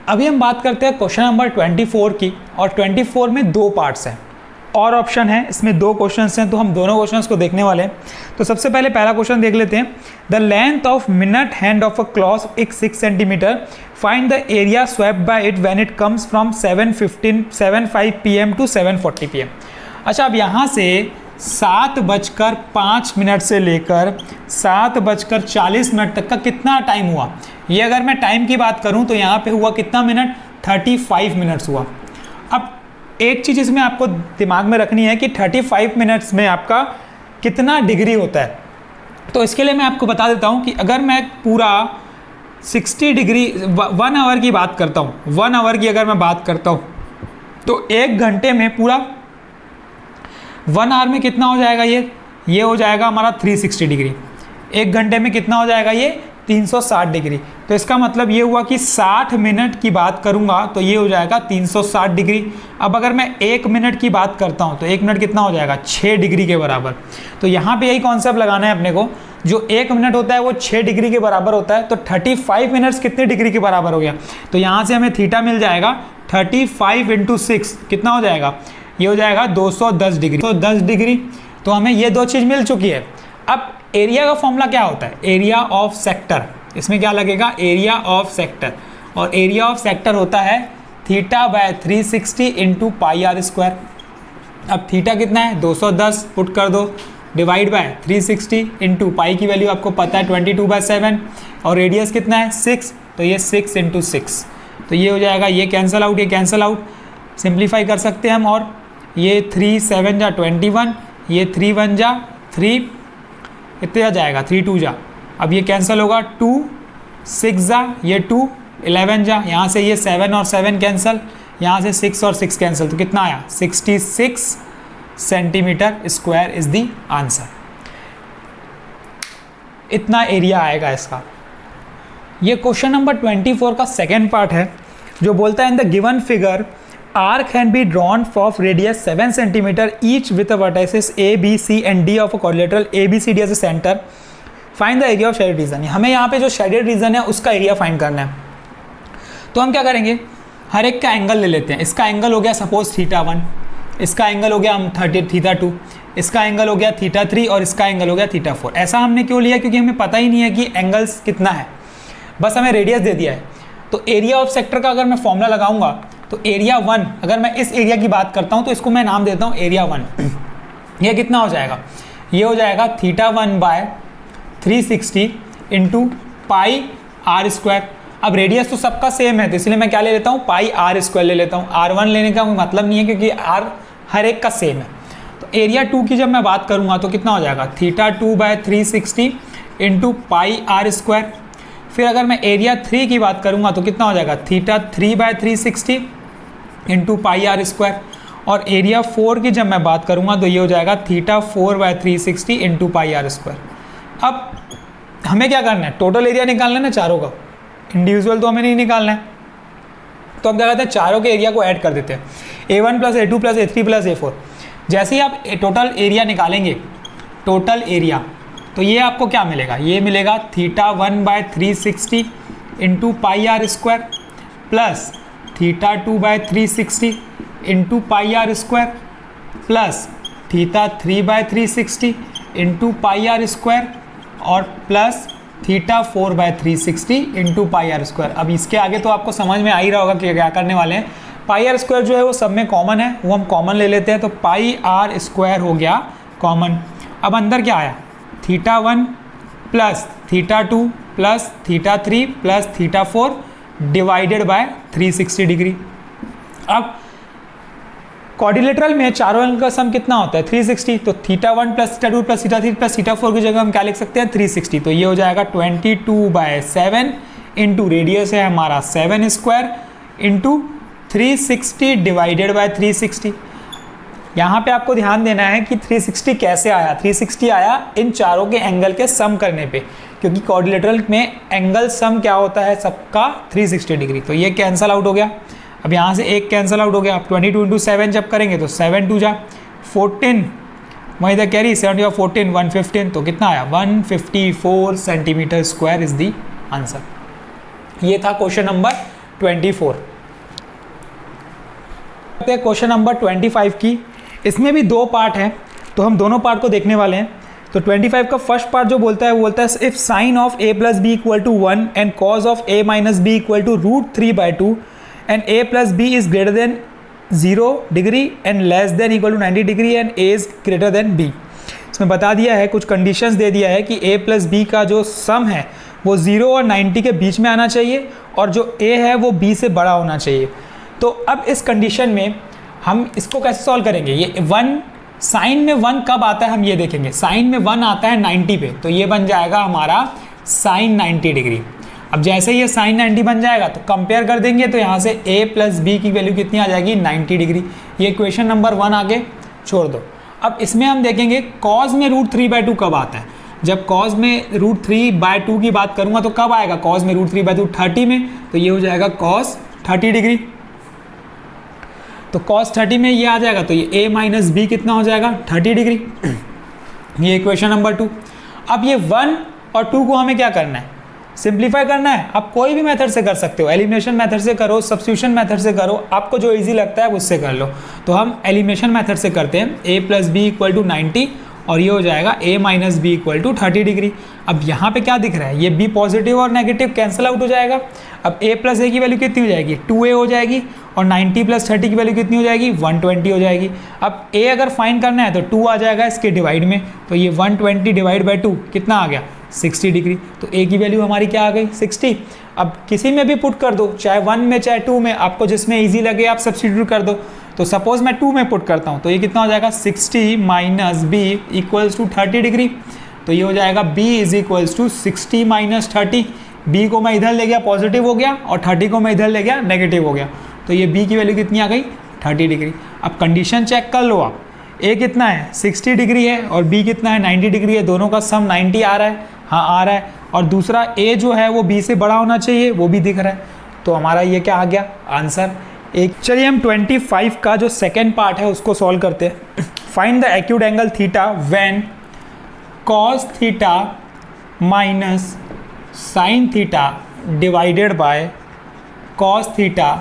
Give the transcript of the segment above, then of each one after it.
अभी हम बात करते हैं क्वेश्चन नंबर 24 की, और 24 में दो पार्ट्स हैं और ऑप्शन है, इसमें दो क्वेश्चंस हैं, तो हम दोनों क्वेश्चंस को देखने वाले हैं। तो सबसे पहले पहला क्वेश्चन देख लेते हैं। The length of minute hand of a clock is 6 centimetre, find the area swept by it when it comes from 7:5 PM to 7:40 PM। अच्छा, अब यहाँ से 7:05 से लेकर 7:40 तक का कितना टाइम हुआ, ये अगर मैं टाइम की बात करूं तो यहाँ पे हुआ कितना मिनट, 35 मिनट्स हुआ। अब एक चीज़ इसमें आपको दिमाग में रखनी है कि 35 मिनट्स में आपका कितना डिग्री होता है। तो इसके लिए मैं आपको बता देता हूँ कि अगर मैं पूरा 60 डिग्री 1 आवर की बात करता हूँ, 1 आवर की अगर मैं बात करता हूँ तो 1 घंटे में पूरा 1 आवर में कितना हो जाएगा, ये हो जाएगा हमारा 360 डिग्री। 1 घंटे में कितना हो जाएगा, ये 360 डिग्री। तो इसका मतलब ये हुआ कि 60 मिनट की बात करूंगा तो ये हो जाएगा 360 डिग्री। अब अगर मैं 1 मिनट की बात करता हूं तो 1 मिनट कितना हो जाएगा, 6 डिग्री के बराबर। तो यहाँ पे यही कॉन्सेप्ट लगाना है अपने को, जो 1 मिनट होता है वो 6 डिग्री के बराबर होता है। तो 35 मिनट्स कितने डिग्री के बराबर हो गया, तो यहाँ से हमें थीटा मिल जाएगा 35 × 6 कितना हो जाएगा, ये हो जाएगा 210 डिग्री। तो 10 डिग्री, तो हमें ये दो चीज़ मिल चुकी है। अब एरिया का फॉर्मूला क्या होता है, एरिया ऑफ सेक्टर। इसमें क्या लगेगा, एरिया ऑफ सेक्टर, और एरिया ऑफ सेक्टर होता है θ/360 × πr²। अब थीटा कितना है, 210 पुट कर दो, डिवाइड बाय 360 × पाई की वैल्यू आपको पता है 22/7, और रेडियस कितना है 6, तो ये 6 × 6, तो ये हो जाएगा, ये कैंसिल आउट, ये कैंसिल आउट, सिंप्लीफाई कर सकते हैं हम। और ये 3 7 जा 21, ये 3 1 जा 3, कितने आ जाएगा 3 2 जा, अब ये कैंसिल होगा, 2 6 जा, ये 2 11 जा, यहाँ से ये 7 और 7 कैंसिल, यहाँ से 6 और 6 कैंसिल, तो कितना आया 66 centimetre square is the answer. इतना एरिया आएगा इसका। ये क्वेश्चन नंबर 24 का सेकेंड पार्ट है, जो बोलता है in the given figure arc can be drawn of radius 7 cm each with the vertices A, B, C and D of a quadrilateral ABCD as a center. Find the area of shaded region। हमें यहाँ पे जो shaded region है उसका area find करना है। तो हम क्या करेंगे, हर एक का एंगल ले लेते हैं। इसका एंगल हो गया सपोज θ1, इसका एंगल हो गया हम θ2, इसका एंगल हो गया θ3 और इसका एंगल हो गया θ4। ऐसा हमने क्यों लिया, क्योंकि हमें पता ही नहीं है कि एंगल्स कितना है, बस हमें रेडियस दे दिया है। तो एरिया ऑफ सेक्टर का अगर मैं फॉर्मूला लगाऊंगा तो एरिया 1, अगर मैं इस एरिया की बात करता हूं तो इसको मैं नाम देता हूं एरिया 1। ये कितना हो जाएगा, ये हो जाएगा θ1/360 × πr²। अब रेडियस तो सबका सेम है, तो इसलिए मैं क्या ले लेता हूं, πr² ले लेता हूं। R1 लेने का कोई मतलब नहीं है क्योंकि r हर एक का सेम है। तो एरिया 2 की जब मैं बात करूंगा तो कितना हो जाएगा, θ2/360 × πr²। फिर अगर मैं एरिया 3 की बात करूंगा तो कितना हो जाएगा, θ3/360 × πr²। और एरिया 4 की जब मैं बात करूंगा तो ये हो जाएगा θ4/360 × πr²। अब हमें क्या करना है, टोटल एरिया निकालना है ना चारों का, इंडिविजुअल तो हमें नहीं निकालना है। तो हम क्या करते हैं, चारों के एरिया को ऐड कर देते हैं, A1 + A2 + A3 + A4। जैसे ही आप टोटल एरिया निकालेंगे, टोटल एरिया, तो ये आपको क्या मिलेगा, ये मिलेगा θ1/360 × πr² plus θ2/360 × πr² plus θ3/360 × πr² और प्लस θ4/360 × πr²। अब इसके आगे तो आपको समझ में आ ही रहा होगा कि क्या करने वाले हैं। πr² जो है वो सब में कॉमन है, वो हम कॉमन ले लेते हैं, तो πr² हो गया कॉमन। अब अंदर क्या आया, θ1 plus θ2 plus θ3 plus θ4 divided by 360 degree. अब क्वाड्रिलेटरल में चारों एंगल का सम कितना होता है, 360। तो θ1 प्लस θ2 प्लस θ3 प्लस θ4 की जगह हम क्या लिख सकते हैं, 360। तो ये हो जाएगा 22/7 इंटू रेडियस है हमारा 7² इंटू 360 डिवाइडेड बाय 360। यहाँ पे आपको ध्यान देना है कि 360 कैसे आया, 360 आया इन चारों के एंगल के सम करने पे, क्योंकि क्वाड्रिलेटरल में एंगल सम क्या होता है सबका 360 डिग्री। तो ये कैंसल आउट हो गया। अब यहाँ से एक कैंसल आउट हो गया। अब 22 × 7 जब करेंगे तो 7 2 जा 14, वहीं इधर कैरी 7 या 14 115, तो कितना आया 154 centimetre square is the answer. ये था क्वेश्चन नंबर 24। क्वेश्चन नंबर 25 की, इसमें भी दो पार्ट हैं तो हम दोनों पार्ट को देखने वाले हैं। तो 25 का फर्स्ट पार्ट जो बोलता है वो बोलता है if sine of a plus b equal to 1 and cos of a minus b equal to √3/2 and a plus b is greater than 0 degree and less than equal to 90 degree and a is greater than b। इसमें बता दिया है, कुछ conditions दे दिया है कि a plus B का जो सम है वो 0 और 90 के बीच में आना चाहिए और जो a है वो b से बड़ा होना चाहिए। तो अब इस कंडीशन में हम इसको कैसे सॉल्व करेंगे? ये 1 साइन में 1 कब आता है हम ये देखेंगे। साइन में 1 आता है 90 पे, तो ये बन जाएगा हमारा साइन 90 डिग्री। अब जैसे ये साइन 90 बन जाएगा तो कंपेयर कर देंगे, तो यहाँ से a प्लस बी की वैल्यू कितनी आ जाएगी? 90 डिग्री। ये इक्वेशन नंबर 1 आगे छोड़ दो। अब इसमें हम देखेंगे कॉज में √3/2 कब आता है। जब कॉज में √3/2 की बात करूँगा तो कब आएगा कॉज में √3/2? 30 में, तो ये हो जाएगा कॉस 30 डिग्री। तो cos 30 में ये आ जाएगा, तो ये a माइनस बी कितना हो जाएगा? 30 डिग्री। ये इक्वेशन नंबर 2। अब ये 1 और 2 को हमें क्या करना है? सिंप्लीफाई करना है। आप कोई भी मेथड से कर सकते हो, एलिमिनेशन मेथड से करो, सब्स्टिट्यूशन मेथड से करो, आपको जो इजी लगता है उससे कर लो। तो हम एलिमिनेशन मेथड से करते हैं। a plus b equal to 90 और ये हो जाएगा a minus b equal to 30 degree. अब यहाँ पे क्या दिख रहा है? ये b पॉजिटिव और नेगेटिव कैंसिल आउट हो जाएगा। अब a प्लस a की वैल्यू कितनी हो जाएगी? 2a हो जाएगी और 90 प्लस 30 की वैल्यू कितनी हो जाएगी? 120 हो जाएगी। अब a अगर फाइंड करना है तो 2 आ जाएगा इसके डिवाइड में, तो ये 120 डिवाइड बाई 2 कितना आ गया? 60 डिग्री। तो a की वैल्यू हमारी क्या आ गई? 60। अब किसी में भी पुट कर दो, चाहे 1 में चाहे 2 में, आपको जिसमें ईजी लगे आप सब्स्टिट्यूट कर दो। तो सपोज मैं 2 में पुट करता हूँ तो ये कितना हो जाएगा? 60 minus b equals to 30 degree. तो ये हो जाएगा b is equals to 60 minus 30। b को मैं इधर ले गया, पॉजिटिव हो गया, और 30 को मैं इधर ले गया, नेगेटिव हो गया। तो ये b की वैल्यू कितनी आ गई? 30 डिग्री। अब कंडीशन चेक कर लो आप, a कितना है? 60 डिग्री है और b कितना है? 90 डिग्री है। दोनों का सम 90 आ रहा है, हाँ आ रहा है। और दूसरा a जो है वो b से बड़ा होना चाहिए, वो भी दिख रहा है। तो हमारा ये क्या आ गया? आंसर एक। चलिए हम 25 का जो सेकेंड पार्ट है उसको सॉल्व करते हैं। Find the acute angle theta when cos theta minus sine theta divided by cos theta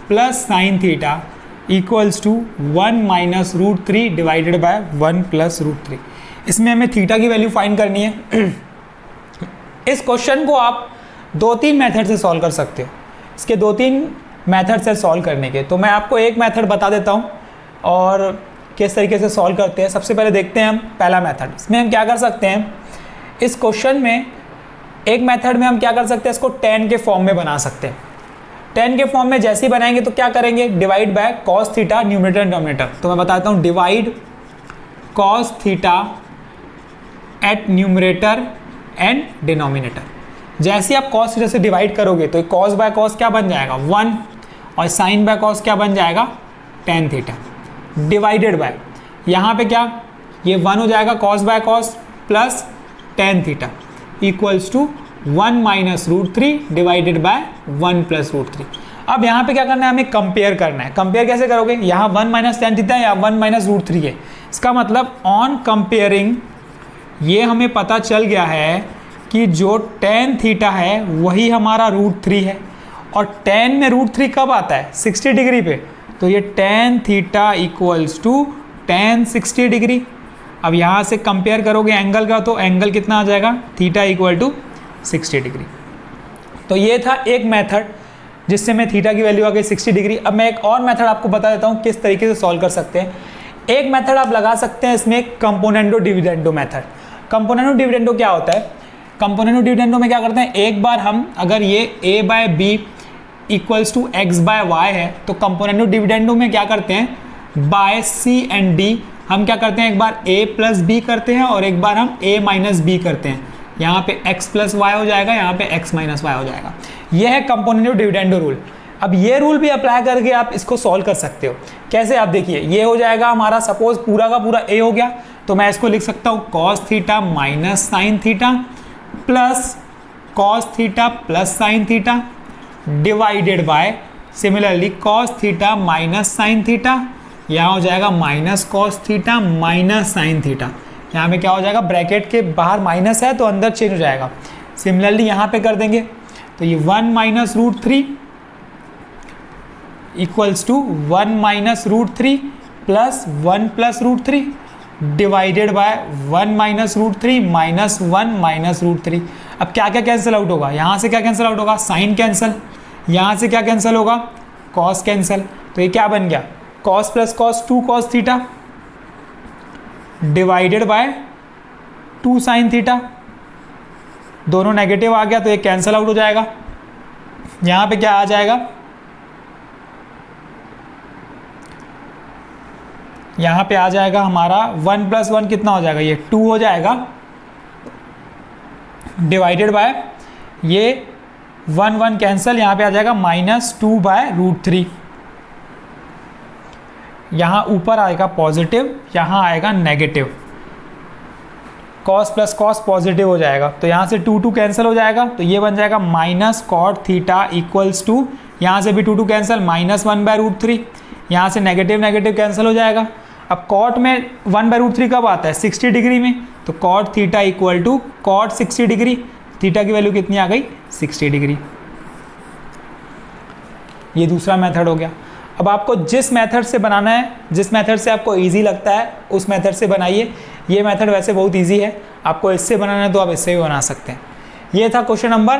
plus sine theta equals to 1 minus √3 divided by 1 plus √3। इसमें हमें थीटा की वैल्यू फाइंड करनी है। इस क्वेश्चन को आप 2-3 मेथड से सॉल्व कर सकते हो। इसके 2-3 मेथड से सॉल्व करने के, तो मैं आपको एक मेथड बता देता हूँ और किस तरीके से सॉल्व करते हैं। सबसे पहले देखते हैं हम पहला मेथड। इसमें हम क्या कर सकते हैं, इस क्वेश्चन में एक मेथड में हम क्या कर सकते हैं, इसको tan के फॉर्म में बना सकते हैं। tan के फॉर्म में जैसे ही बनाएंगे तो क्या करेंगे? Divide by cos theta numerator and denominator. तो मैं बताता हूँ, divide cos theta at numerator and denominator. जैसे आप cos थीटा से डिवाइड करोगे तो cos बाय cos क्या बन जाएगा? 1, और sin बाय cos क्या बन जाएगा? tan थीटा डिवाइडेड बाय, यहाँ पे क्या, ये 1 हो जाएगा cos by cos plus tan theta equals to 1 minus √3 divided by 1 plus √3। अब यहाँ पे क्या करना है, हमें कंपेयर करना है। कंपेयर कैसे करोगे? यहाँ 1 माइनस tan थीटा या 1 माइनस √3 है। इसका मतलब ऑन कंपेयरिंग ये हमें पता चल गया है कि जो tan थीटा है वही हमारा √3 है, और tan में √3 कब आता है? 60 डिग्री पे। तो ये tan theta equals to tan 60 degree. अब यहाँ से कंपेयर करोगे एंगल का, तो एंगल कितना आ जाएगा? Theta equal to 60 degree. तो ये था एक मेथड जिससे मैं थीटा की वैल्यू आ गई 60 डिग्री। अब मैं एक और मेथड आपको बता देता हूँ किस तरीके से सॉल्व कर सकते हैं। एक मेथड आप लगा सकते हैं इसमें, componendo dividendo method. Componendo dividendo क्या होता है? कंपोनेंडो डिविडेंडो में क्या करते हैं, एक बार हम अगर ये a by b equals to x by y है, तो कंपोनेंडो डिविडेंडो में क्या करते हैं, बाय सी एंड डी हम क्या करते हैं, एक बार a प्लस बी करते हैं और एक बार हम a माइनस बी करते हैं। यहाँ पे x प्लस वाई हो जाएगा, यहाँ पे x माइनस वाई हो जाएगा। यह है कंपोनेंडो डिविडेंडो रूल। अब ये रूल भी अप्लाई करके आप इसको सॉल्व कर सकते हो। कैसे? आप देखिए, ये हो जाएगा हमारा, सपोज पूरा का पूरा a हो गया, तो मैं इसको लिख सकता हूँ cos theta minus sine theta plus cos theta plus sine theta divided bye similarly cos theta minus sine theta, यहाँ हो जाएगा minus cos theta minus sine theta. यहाँ पे क्या हो जाएगा, ब्रैकेट के बाहर माइनस है तो अंदर चेंज हो जाएगा। सिमिलरली यहाँ पे कर देंगे तो ये 1 minus √3 equals to 1 minus root three plus 1 plus root three divided by 1 minus root three minus 1 minus root three. अब क्या क्या कैंसिल आउट होगा, यहाँ से क्या कैंसिल आउट होगा, साइन कैंसिल, यहाँ से क्या कैंसिल होगा, कॉस कैंसिल। तो ये क्या बन गया, cos plus cos 2 cos theta divided bye 2 sine theta. दोनों नेगेटिव आ गया तो ये कैंसिल आउट हो जाएगा। यहाँ पे क्या आ जाएगा, यहाँ पे आ जाएगा हमारा 1 प्लस 1 कितना हो जाएगा, ये 2 हो जाएगा डिवाइडेड बाय ये 1 1 कैंसिल, यहाँ पे आ जाएगा माइनस 2 बाय रूट थ्री। यहाँ ऊपर आएगा पॉजिटिव, यहाँ आएगा negative, cos plus cos positive हो जाएगा तो यहाँ से 2 2 कैंसिल हो जाएगा तो ये बन जाएगा minus cot theta equals to, यहाँ से भी 2 2 cancel, minus 1 by root three. यहाँ से नेगेटिव नेगेटिव कैंसिल हो जाएगा। अब कॉट में 1 बाय रूट थ्री कब आता है, 60 डिग्री में, तो cot theta equal to cot 60 degree. Theta की वैल्यू कितनी आ गई, 60 डिग्री। ये दूसरा मेथड हो गया। अब आपको जिस मेथड से बनाना है, जिस मेथड से आपको इजी लगता है उस मेथड से बनाइए। ये मेथड वैसे बहुत इजी है, आपको इससे बनाना है तो आप इससे भी बना सकते हैं। ये था क्वेश्चन नंबर